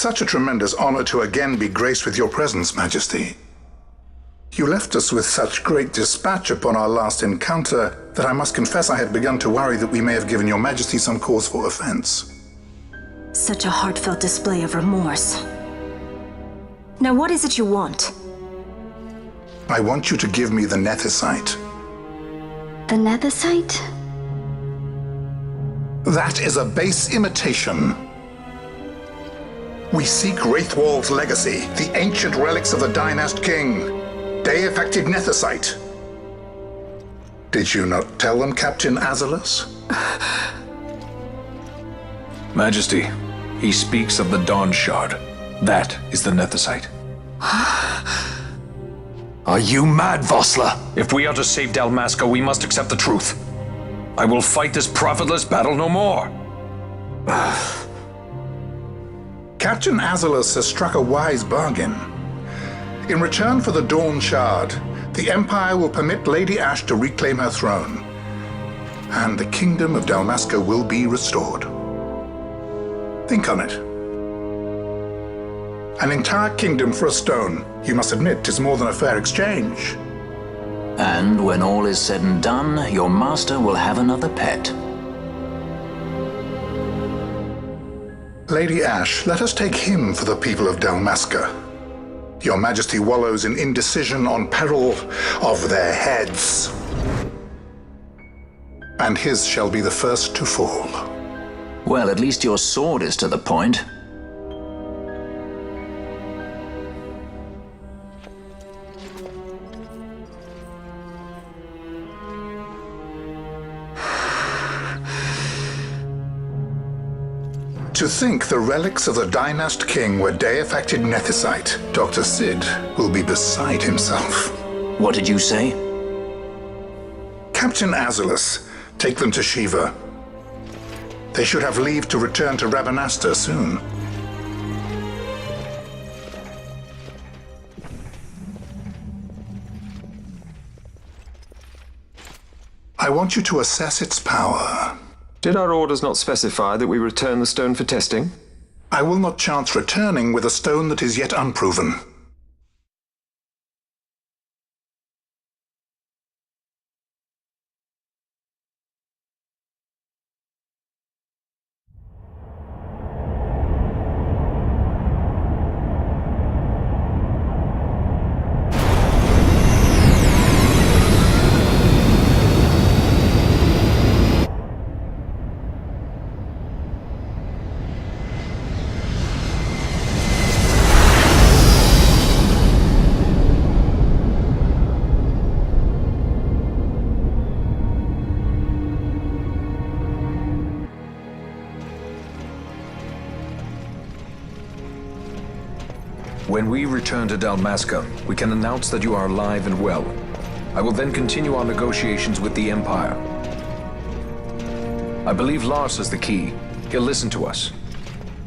such a tremendous honor to again be graced with your presence, Majesty. You left us with such great dispatch upon our last encounter that I must confess I had begun to worry that we may have given your Majesty some cause for offense. Such a heartfelt display of remorse. Now what is it you want? I want you to give me the Nethicite. The Nethicite? That is a base imitation. We seek Wraithwald's legacy, the ancient relics of the Dynast King. Day-affected Nethicite. Did you not tell them, Captain Azalus? Majesty, he speaks of the Dawn Shard. That is the Nethicite. Are you mad, Vossler? If we are to save Dalmasca, we must accept the truth. I will fight this profitless battle no more. Captain Azalus has struck a wise bargain. In return for the Dawn Shard, the Empire will permit Lady Ash to reclaim her throne, and the Kingdom of Dalmasca will be restored. Think on it. An entire kingdom for a stone, you must admit, is more than a fair exchange. And when all is said and done, your master will have another pet. Lady Ash, let us take him for the people of Dalmasca. Your Majesty wallows in indecision on peril of their heads. And his shall be the first to fall. Well, at least your sword is to the point. To think the relics of the Dynast King were day-affected Nethicite, Dr. Sid will be beside himself. What did you say? Captain Azalus, take them to Shiva. They should have leave to return to Rabanasta soon. I want you to assess its power. Did our orders not specify that we return the stone for testing? I will not chance returning with a stone that is yet unproven. When we return to Dalmasca, we can announce that you are alive and well. I will then continue our negotiations with the Empire. I believe Lars has the key. He'll listen to us.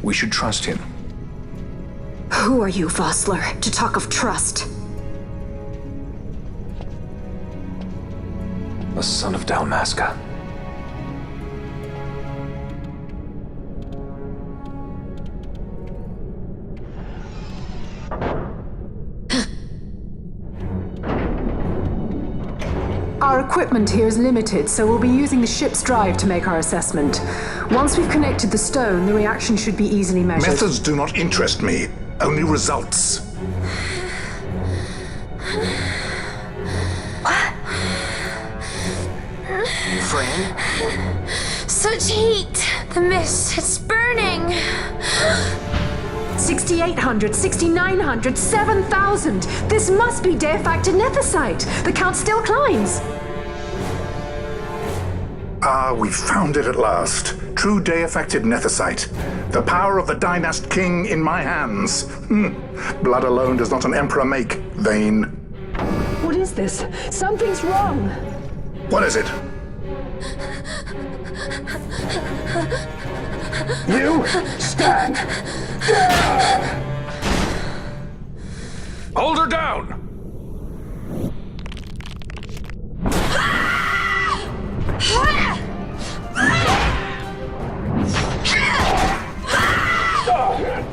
We should trust him. Who are you, Vossler, to talk of trust? A son of Dalmasca. Our equipment here is limited, so we'll be using the ship's drive to make our assessment. Once we've connected the stone, the reaction should be easily measured. Methods do not interest me, only results. Fran? Such heat! The mist, it's burning! 6,800, 6,900, 7,000! This must be day-affected Nethicite! The count still climbs! Ah, we found it at last. True day-affected Nethicite. The power of the Dynast King in my hands. Blood alone does not an emperor make, vain. What is this? Something's wrong! What is it? You stand down! Hold her down!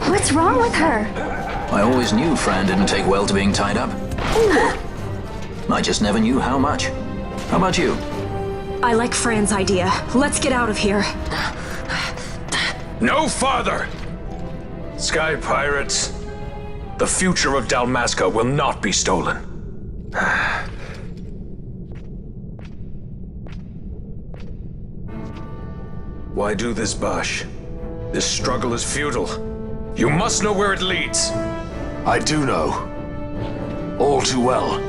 What's wrong? wrong with her? I always knew Fran didn't take well to being tied up. I just never knew how much. How about you? I like Fran's idea. Let's get out of here. No farther! Sky Pirates, the future of Dalmasca will not be stolen. Why do this, Bosch? This struggle is futile. You must know where it leads. I do know. All too well.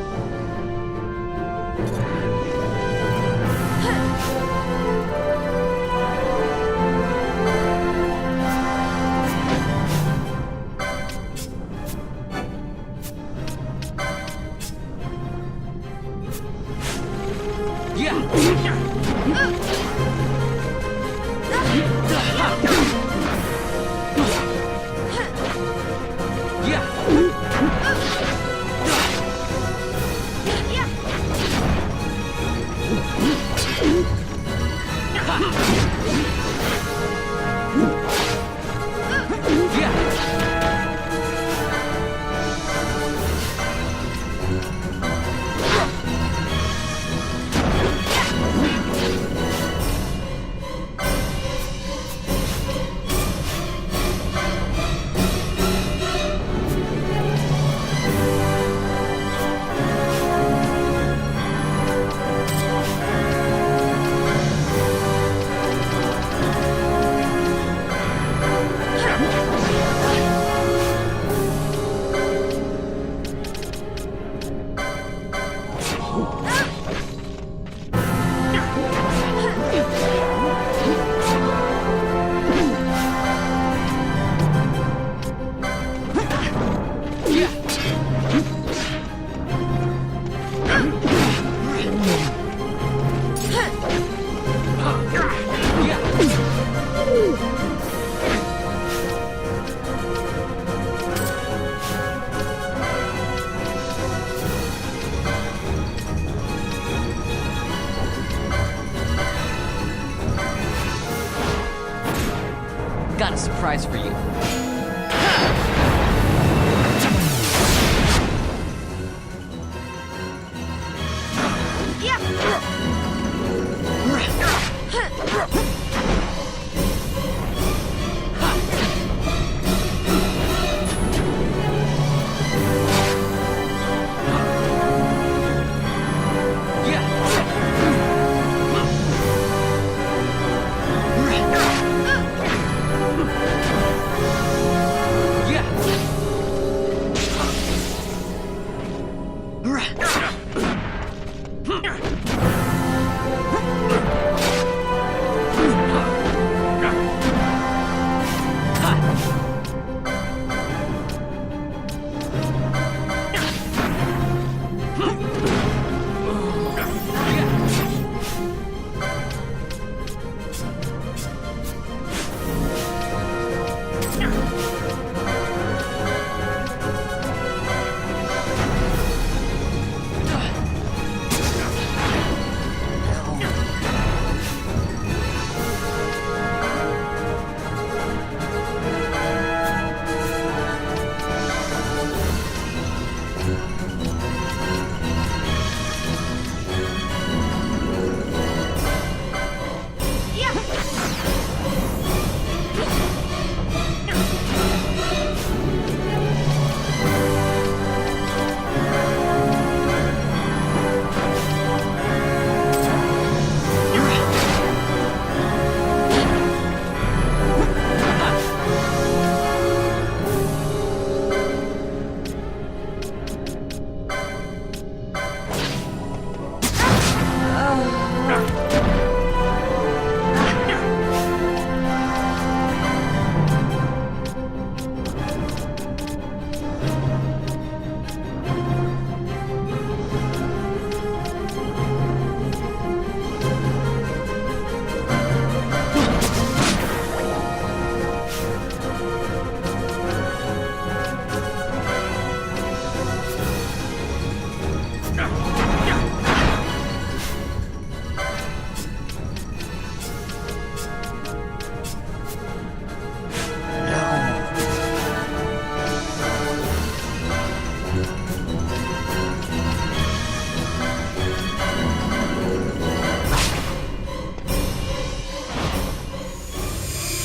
Got a surprise for you.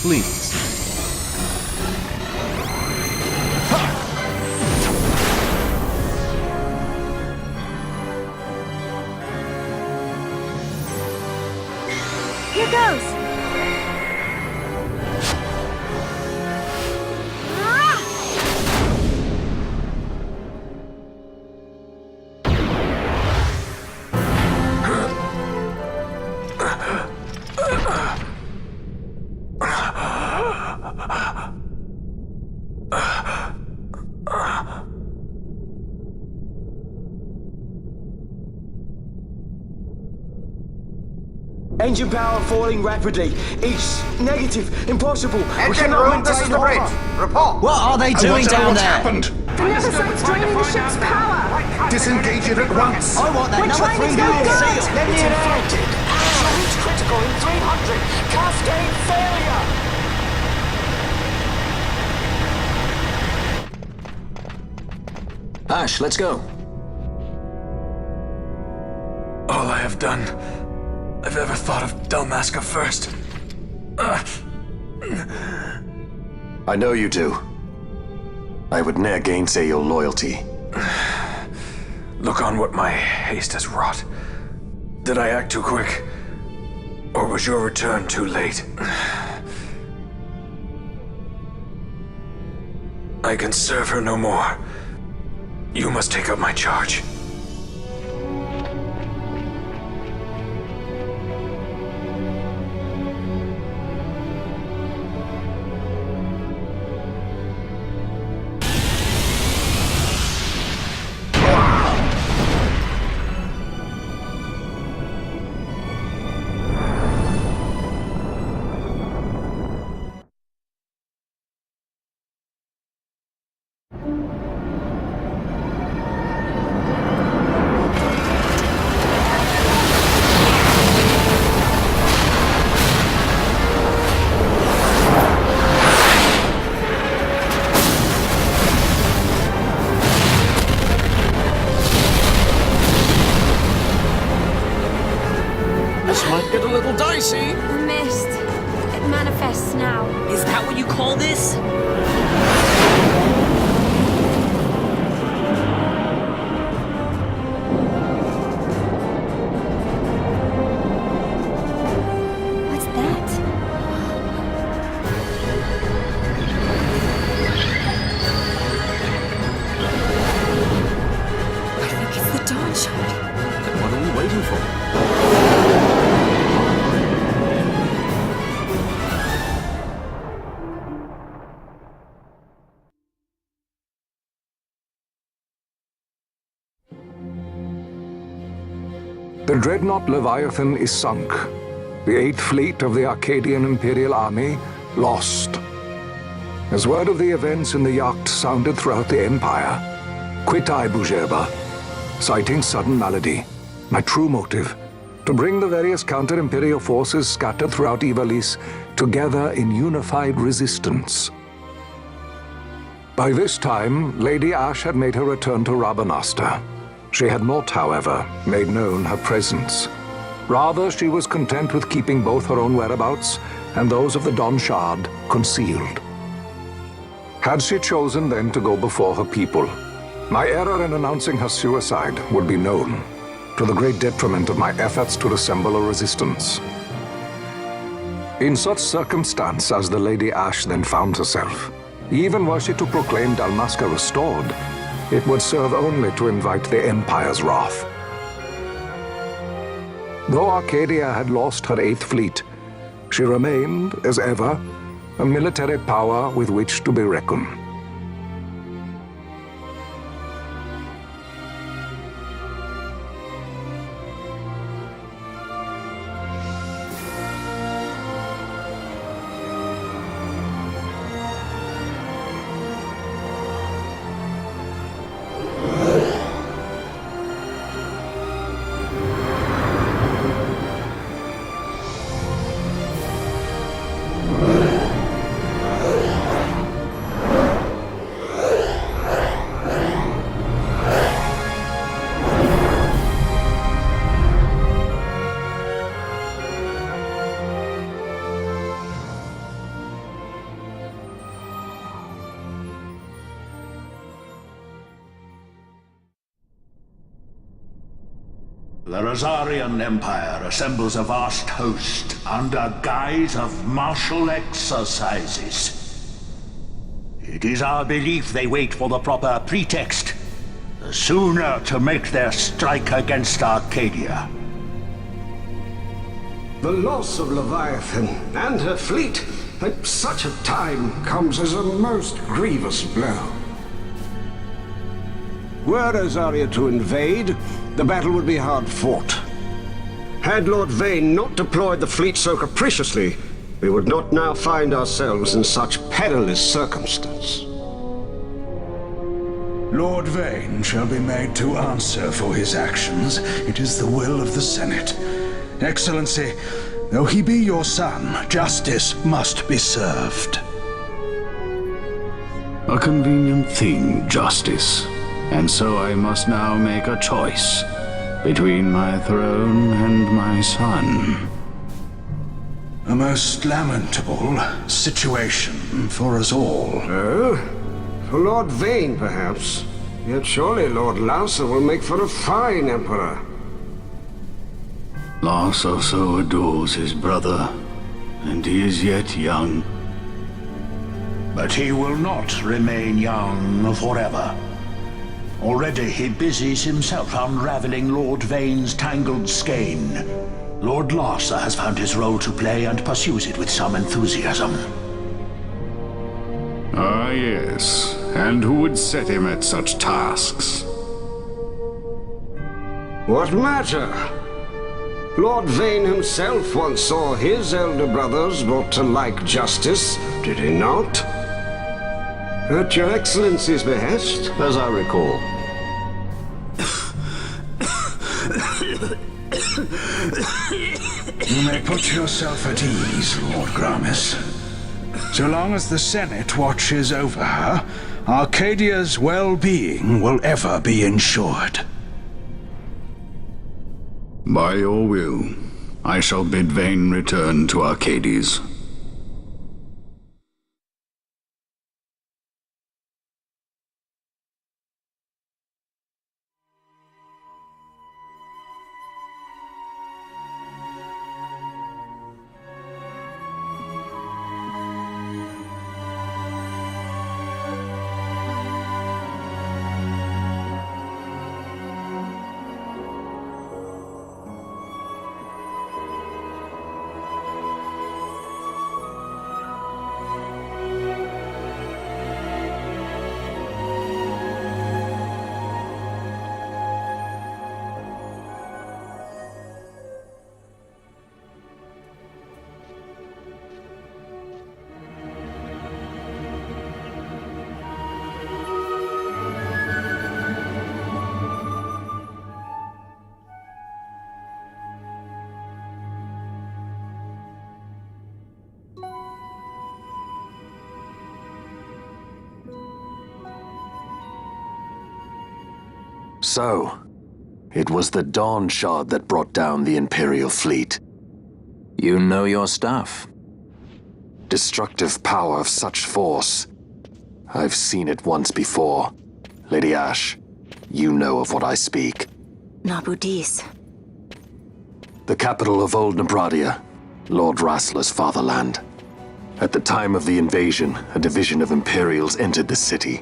please. Here goes! Engine power falling rapidly. It's negative. Impossible. Engine room, this is the bridge. Report. What are they doing down What's there? happened? The other side's draining the ship's power! Disengage it at once. I want that We're number trying 3 to go million good. seal. Let me infected. It's critical in 300. Cascade failure. Ash, let's go. All I have done, I've ever thought of Dalmasca first. I know you do. I would ne'er gainsay your loyalty. Look on what my haste has wrought. Did I act too quick? Or was your return too late? I can serve her no more. You must take up my charge. Might get a little dicey. The mist. It manifests now. Is that what you call this? What's that? I think it's the dawn shard. Then what are we waiting for? The dreadnought Leviathan is sunk. The 8th Fleet of the Arcadian Imperial Army lost. As word of the events in the yacht sounded throughout the Empire, quit I Bujeba, citing sudden malady. My true motive, to bring the various counter-imperial forces scattered throughout Ivalice together in unified resistance. By this time, Lady Ash had made her return to Rabanastre. She had not, however, made known her presence. Rather, she was content with keeping both her own whereabouts and those of the Don Shard concealed. Had she chosen then to go before her people, my error in announcing her suicide would be known, to the great detriment of my efforts to assemble a resistance. In such circumstance as the Lady Ash then found herself, even were she to proclaim Dalmasca restored, it would serve only to invite the Empire's wrath. Though Arcadia had lost her 8th Fleet, she remained, as ever, a military power with which to be reckoned. The Rosarian Empire assembles a vast host under guise of martial exercises. It is our belief they wait for the proper pretext, the sooner to make their strike against Arcadia. The loss of Leviathan and her fleet at such a time comes as a most grievous blow. Were Rosaria to invade, the battle would be hard fought. Had Lord Vane not deployed the fleet so capriciously, we would not now find ourselves in such perilous circumstance. Lord Vane shall be made to answer for his actions. It is the will of the Senate. Excellency, though he be your son, justice must be served. A convenient thing, justice. And so I must now make a choice between my throne and my son. A most lamentable situation for us all. Oh? For Lord Vane, perhaps. Yet surely Lord Lauser will make for a fine emperor. Lauser so adores his brother, and he is yet young. But he will not remain young forever. Already he busies himself unraveling Lord Vane's tangled skein. Lord Lauser has found his role to play and pursues it with some enthusiasm. Ah, yes. And who would set him at such tasks? What matter? Lord Vane himself once saw his elder brothers brought to like justice, did he not? At your Excellency's behest, as I recall. You may put yourself at ease, Lord Gramis. So long as the Senate watches over her, Arcadia's well-being will ever be ensured. By your will, I shall bid Vane return to Arcades. So, it was the Dawn Shard that brought down the Imperial fleet. You know your stuff. Destructive power of such force. I've seen it once before. Lady Ash, you know of what I speak. Nabudis. The capital of Old Nebradia, Lord Rassler's fatherland. At the time of the invasion, a division of Imperials entered the city.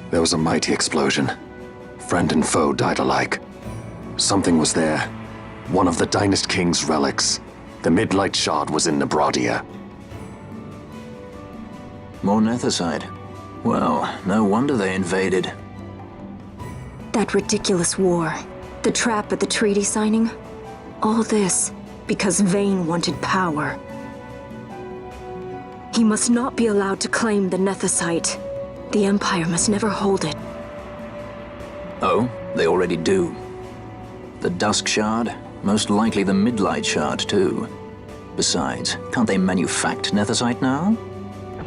There was a mighty explosion. Friend and foe died alike. Something was there. One of the Dynast King's relics. The Midlight Shard was in Nebradia. More Nethicite. Well, no wonder they invaded. That ridiculous war. The trap at the treaty signing. All this because Vane wanted power. He must not be allowed to claim the Nethicite. The Empire must never hold it. Oh, they already do. The Dusk Shard, most likely the Midlight Shard too. Besides, can't they manufacture Nethicite now?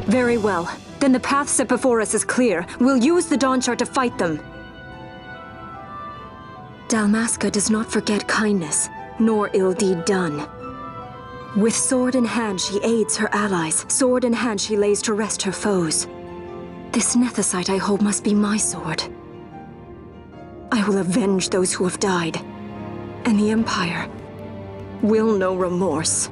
Very well. Then the path set before us is clear. We'll use the Dawn Shard to fight them. Dalmasca does not forget kindness, nor ill deed done. With sword in hand, she aids her allies. Sword in hand, she lays to rest her foes. This Nethicite I hold must be my sword. I will avenge those who have died. And the Empire will know remorse.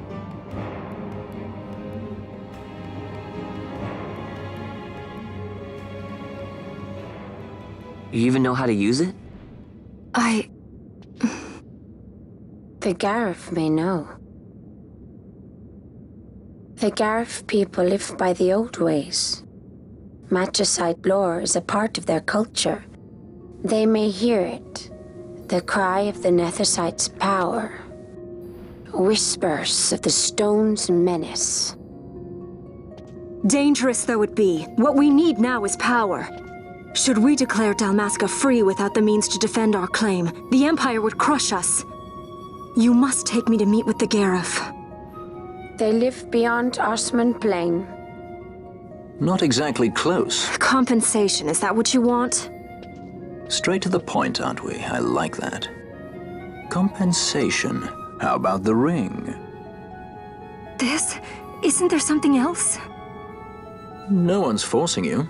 You even know how to use it? The Garif may know. The Garif people live by the old ways. Matricide lore is a part of their culture. They may hear it, the cry of the Nethersight's power. Whispers of the stone's menace. Dangerous though it be, what we need now is power. Should we declare Dalmasca free without the means to defend our claim, the Empire would crush us. You must take me to meet with the Garif. They live beyond Osman Plain. Not exactly close. Compensation, is that what you want? Straight to the point, aren't we? I like that. Compensation. How about the ring? This? Isn't there something else? No one's forcing you.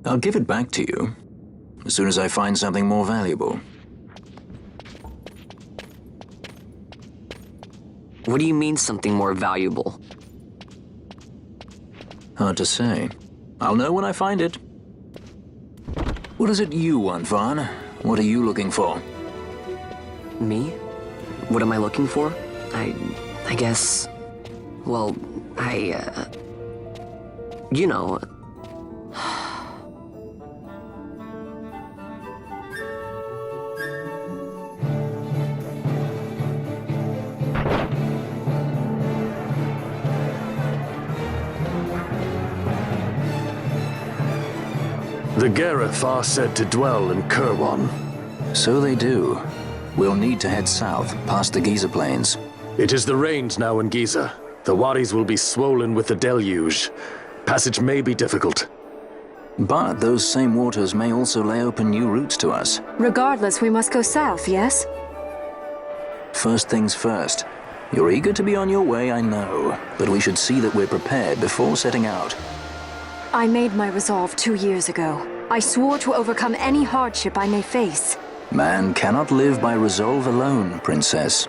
I'll give it back to you as soon as I find something more valuable. What do you mean something more valuable? Hard to say. I'll know when I find it. What is it you want, Vaughn? What are you looking for? Me? What am I looking for? I guess... Well, you know... The Gareth are said to dwell in Kirwan. So they do. We'll need to head south, past the Giza Plains. It is the rains now in Giza. The wadis will be swollen with the deluge. Passage may be difficult. But those same waters may also lay open new routes to us. Regardless, we must go south, yes? First things first. You're eager to be on your way, I know. But we should see that we're prepared before setting out. I made my resolve 2 years ago. I swore to overcome any hardship I may face. Man cannot live by resolve alone, Princess.